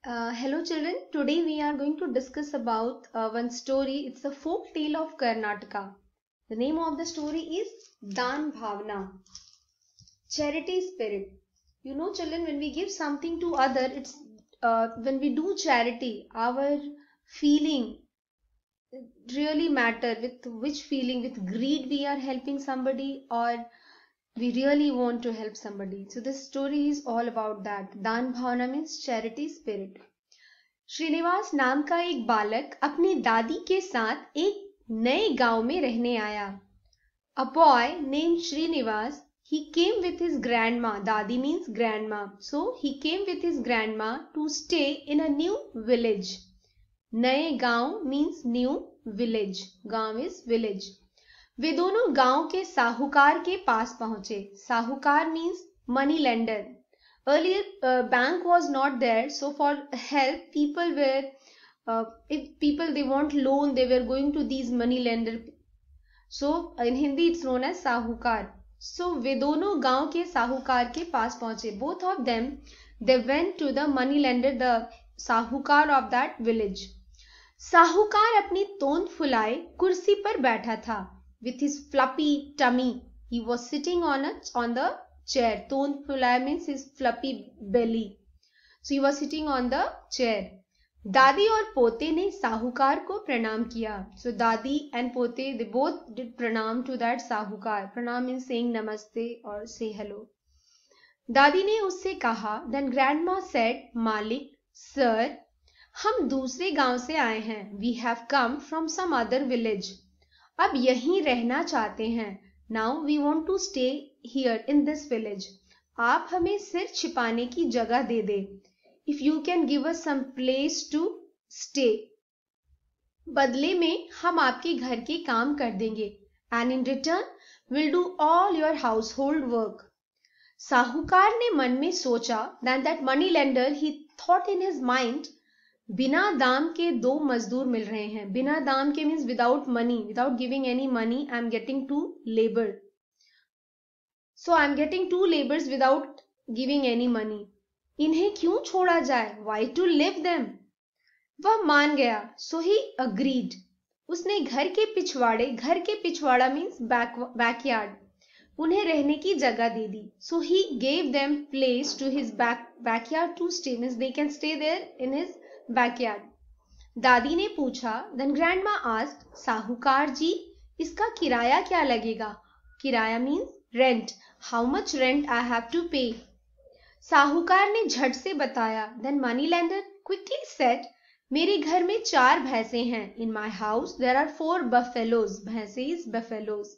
Hello children, today we are going to discuss about one story. It's a folk tale of Karnataka. The name of the story is Dan Bhavna, charity spirit. You know children, when we give something to other, it's when we do charity, our feeling really matter. With which feeling? With greed we are helping somebody, or we really want to help somebody. So this story is all about that. Dan Bhavna means charity spirit. Srinivas नाम का एक बालक अपनी दादी के साथ एक नए गांव में रहने आया. A boy named Srinivas, he came with his grandma. Dadi means grandma. So he came with his grandma to stay in a new village. नए गांव means new village. गांव is village. वे दोनों गांव के साहूकार के पास पहुंचे. साहूकार means money lender. Earlier bank was not there, so for help people were if people they want loan, they were going to these money lender. So in Hindi it's known as साहूकार. So वे दोनों गांव के साहूकार के पास पहुंचे. Both of them they went to the money lender, the साहूकार of that village. साहूकार अपनी तोंद फुलाए कुर्सी पर बैठा था. With his fluffy tummy he was sitting on the chair. तोंद फुलाए means his fluffy belly. So he was sitting on the chair. दादी और पोते ने साहूकार को प्रणाम किया. So दादी and पोते they both did pranam to that साहूकार. Pranam means saying namaste or say hello. दादी ने उससे कहा. Then grandma said, मालिक, sir, हम दूसरे गांव से आए हैं. We have come from some other village. अब यहीं रहना चाहते हैं. Now we want to stay here in this village. आप हमें सिर छिपाने की जगह दे दे. If you can give us some place to stay. बदले में हम आपके घर के काम कर देंगे. And in return we'll do all your household work. साहूकार ने मन में सोचा. Then that money lender he thought in his mind, बिना दाम के दो मजदूर मिल रहे हैं. बिना दाम के means without money, without giving any money I am getting to labour. So I am getting to labours without giving any money. इन्हें क्यों छोड़ा जाए? Why to live them? वह मान गया. So he agreed. उसने घर के पिछवाड़ा मीन्स बैकयार्ड, उन्हें रहने की जगह दे दी. So he gave them place to his backyard to stay. Means they can stay there in his backyard. दादी ने पूछा. Then grandma asked, साहूकार जी, इसका किराया क्या लगेगा? किराया means rent. How much rent I have to pay? साहूकार ने झट से बताया. Then money lender quickly said, मेरे घर में 4 भैंसे हैं. In my house there are 4 buffaloes. भैंसे is buffaloes.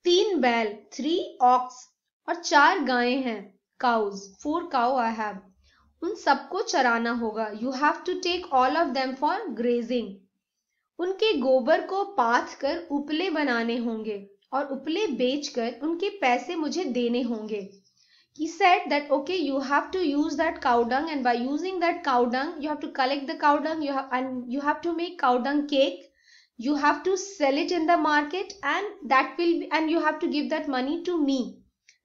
3 बैल 3 ox और 4 गायें हैं. Cows 4 cow I have. उन सबको चराना होगा. You have to take all of them for grazing. उनके गोबर को पाथ कर उपले बनाने होंगे और उपले बेचकर उनके पैसे मुझे देने होंगे. He said that okay, you have to use that cow dung, and by using that cow dung you have to collect the cow dung, you have to make cow dung cake, you have to sell it in the market, and you have to give that money to me.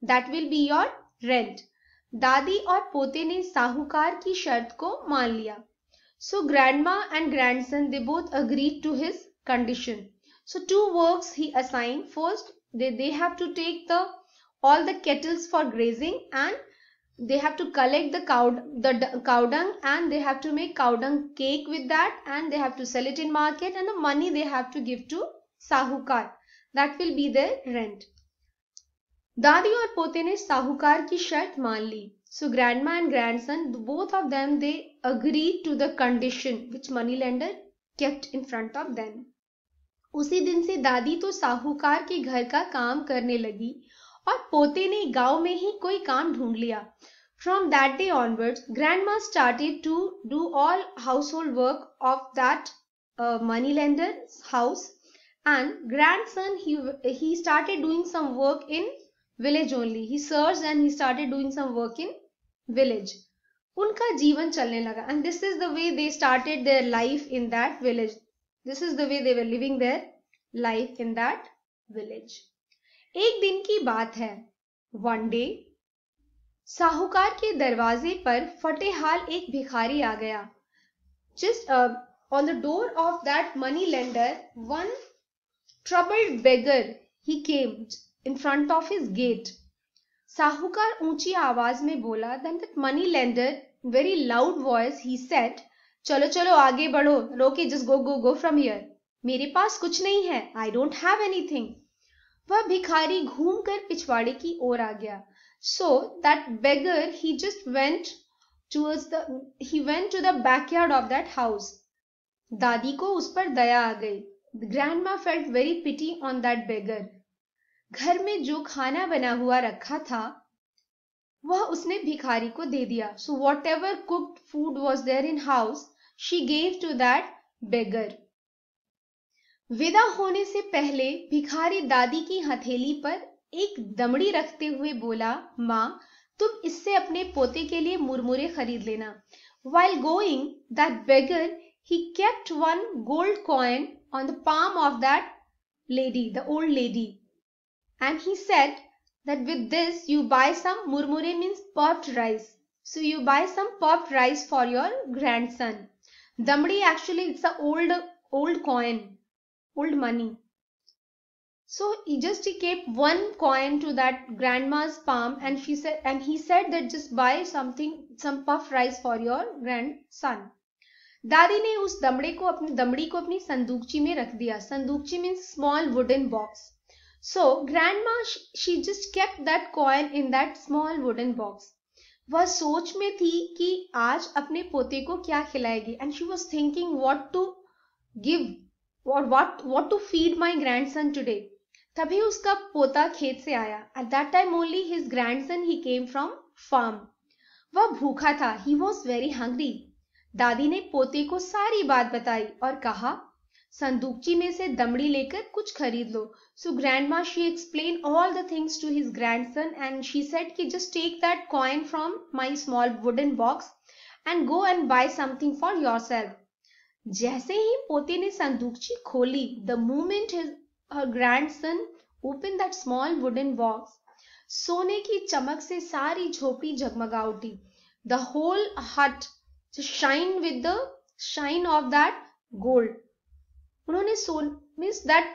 That will be your rent. दादी और पोते ने साहूकार की शर्त को मान लिया. So grandma and grandson they both agreed to his condition. So 2 works he assigned. First they have to take all the kettles for grazing, and they have to collect the cow dung, and they have to make cow dung cake with that, and they have to sell it in market, and the money they have to give to साहूकार. That will be their rent. दादी और पोते ने साहूकार की शर्त मान ली. So grandma and grandson both of them they agreed to the condition which money lender kept in front of them. उसी दिन से दादी तो साहूकार के घर का काम करने लगी और पोते ने गांव में ही कोई काम ढूंढ लिया. From that day onwards, grandma started to do all household work of that money lender's house, and grandson he started doing some work in village only. He searched and he started doing some work in village. उनका जीवन चलने लगा. And this is the way they started their life in that village. This is the way they were living their life in that village. एक दिन की बात है. One day साहूकार के दरवाजे पर फटे हाल एक भिखारी आ गया. Just on the door of that money lender, one troubled beggar, he came in front of his gate. साहूकार ऊंची आवाज में बोला. Then that money lender, very loud voice, he said, चलो चलो आगे बढ़ो. रोके, just go from here. मेरे पास कुछ नहीं है. I don't have anything. वह भिखारी घूमकर पिछवाड़े की ओर आ गया. So that beggar, he just went to the backyard of that house. दादी को उस पर दया आ गई. Grandma felt very pity on that beggar. घर में जो खाना बना हुआ रखा था वह उसने भिखारी को दे दिया. So whatever cooked food was there in house, she gave to that beggar. विदा होने से पहले भिखारी दादी की हथेली पर एक दमड़ी रखते हुए बोला, माँ, तुम इससे अपने पोते के लिए मुरमुरे खरीद लेना. While going, that beggar, he kept one gold coin on the palm of that lady, the old lady. And he said that with this you buy some murmure, means popped rice. So you buy some popped rice for your grandson. Damdi, actually it's a old coin, old money. So he kept one coin to that grandma's palm, and he said that just buy some puff rice for your grandson. दादी ने उस दमड़ी को अपनी संदूकची में रख दिया. संदूकची means small wooden box. So grandma, she just kept that coin in that small wooden box. वह सोच में थी कि आज अपने पोते को क्या खिलाएगी, and she was thinking what to give or what to feed my grandson today. तभी उसका पोता खेत से आया. At that time only his grandson, he came from farm. वह भूखा था. He was very hungry. दादी ने पोते को सारी बात बताई और कहा, संदूकची में से दमड़ी लेकर कुछ खरीद लो. So grandma, she explained all the things to his grandson, and she said कि just take that coin from my small wooden box and go and buy something for yourself. जैसे ही पोते ने संदूकची खोली, the moment her grandson opened that small wooden box, सोने की चमक से सारी झोपड़ी जगमगा उठी. The whole hut shine with the shine of that gold. उन्होंने means that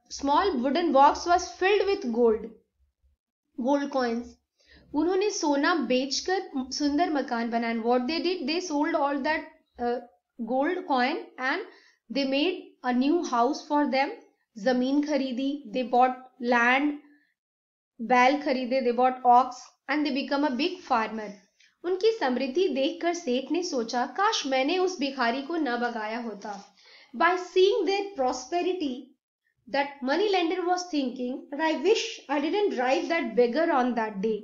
small wooden box was filled with gold coins. उन्होंने सोना बेचकर सुंदर मकान बनाया. And what they did, they sold all that gold coin and they made a new house for them. जमीन खरीदी, they bought land, बैल खरीदे, they bought ox, and they become a big farmer. उनकी समृद्धि देखकर सेठ ने सोचा, काश मैंने उस भिखारी को न भगाया होता. By seeing their prosperity, that money lender was thinking that I wish I didn't drive that beggar on that day.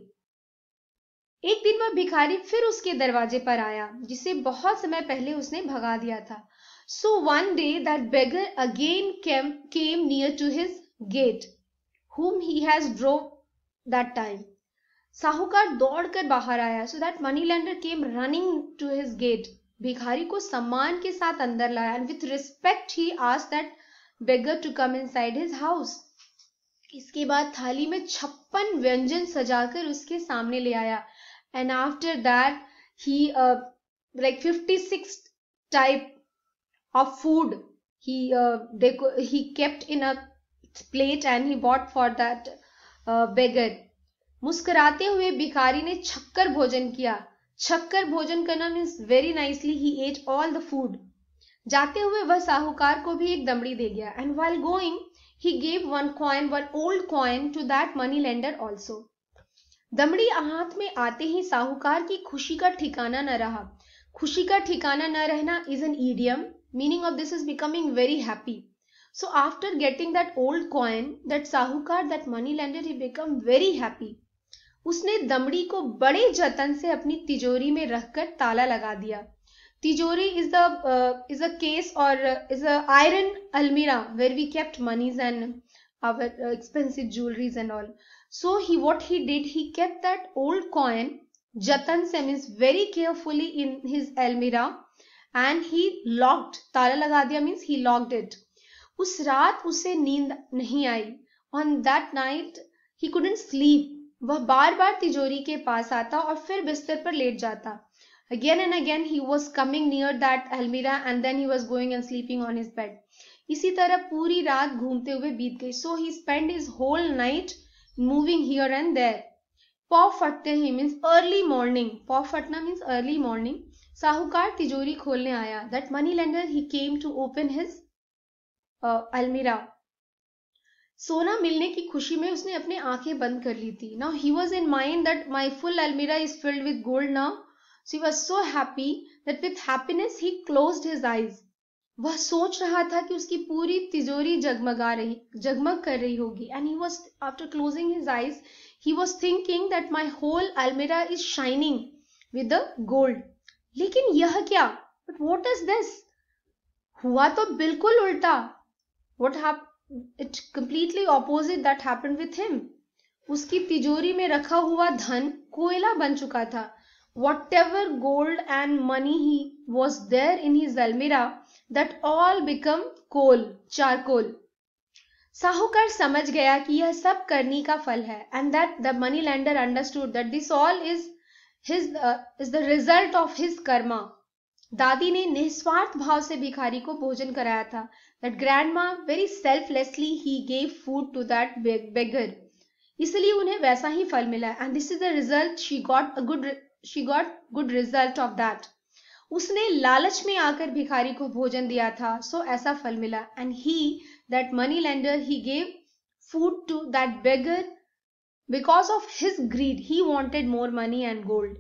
एक दिन वह भिखारी फिर उसके दरवाजे पर आया, जिसे बहुत समय पहले उसने भगा दिया था. So one day that beggar again came near to his gate, whom he has drove that time. साहूकार दौड़कर बाहर आया. So that money lender came running to his gate. भिखारी को सम्मान के साथ अंदर लाया, and with respect he asked that beggar to come inside his house. इसके बाद थाली में 56 व्यंजन सजाकर उसके सामने ले आया. And after that he 56 type of food he kept in a plate and he bought for that beggar. मुस्कुराते हुए भिखारी ने छक्कर भोजन किया. छक्कर भोजन करना means very nicely he ate all the food. जाते हुए वह साहूकार को भी एक दमड़ी दे गया. And while going he gave one old coin to that money lender also. दमड़ी हाथ में आते ही साहूकार की खुशी का ठिकाना न रहा. खुशी का ठिकाना न रहना is an idiom. Meaning of this is becoming very happy. So after getting that old coin, that साहूकार, that money lender, he become very happy. उसने दमड़ी को बड़े जतन से अपनी तिजोरी में रखकर ताला लगा दिया. तिजोरी is a case or is a iron almirah where we kept monies and our expensive jewelries and all. So what he did, he kept that old coin jatan se, means very carefully in his almirah, and he locked. ताला लगा दिया means he locked it. उस रात उसे नींद नहीं आई. On that night he couldn't sleep. वह बार बार तिजोरी के पास आता और फिर बिस्तर पर लेट जाता. Again and again he was coming near that almirah and then he was going and sleeping on his bed. इसी तरह पूरी रात घूमते हुए बीत गई. So he spent his whole night moving here and there. पौ फटते ही means early morning. पौ फटना means early morning. साहूकार तिजोरी खोलने आया. That money lender he came to open his almirah. सोना मिलने की खुशी में उसने अपनी आंखें बंद कर ली थी. Now he was in mind that my full almirah is filled with gold now. So he was so happy that with happiness he closed his eyes. वह सोच रहा था कि उसकी पूरी तिजोरी जगमग कर रही होगी. And he was, after closing his eyes, he was thinking that my whole almirah is shining with the gold. लेकिन यह क्या? But what is this? हुआ तो बिल्कुल उल्टा. What happened? It completely opposite that happened with him. उसकी तिजोरी में रखा हुआ धन कोयला बन चुका था. Whatever gold and money he was there in his almirah, that all become coal, charcoal. साहूकार समझ गया कि यह सब करनी का फल है. And that the money lender understood that this all is the result of his karma. दादी ने निस्वार्थ भाव से भिखारी को भोजन कराया था. That grandma very selflessly he gave food to that beggar. इसलिए उन्हें वैसा ही फल मिला. And this is the result. She got good result of that. उसने लालच में आकर भिखारी को भोजन दिया था, so ऐसा फल मिला. And he, that money lender, he gave food to that beggar because of his greed. He wanted more money and gold.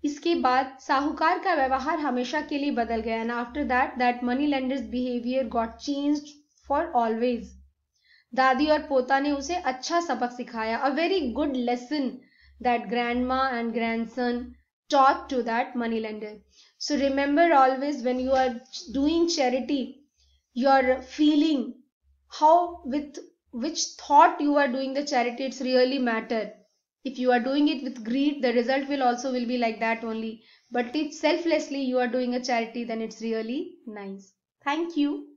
इसके बाद साहूकार का व्यवहार हमेशा के लिए बदल गया. And after that, that money lender's behavior got changed for always. दादी और पोता ने उसे अच्छा सबक सिखाया. A very good lesson that grandma and grandson taught to that money lender. So remember always when you are doing charity, your feeling, how with which thought you are doing the charity, it's really matter. If you are doing it with greed, the result will be like that only. But if selflessly you are doing a charity, then it's really nice. Thank you.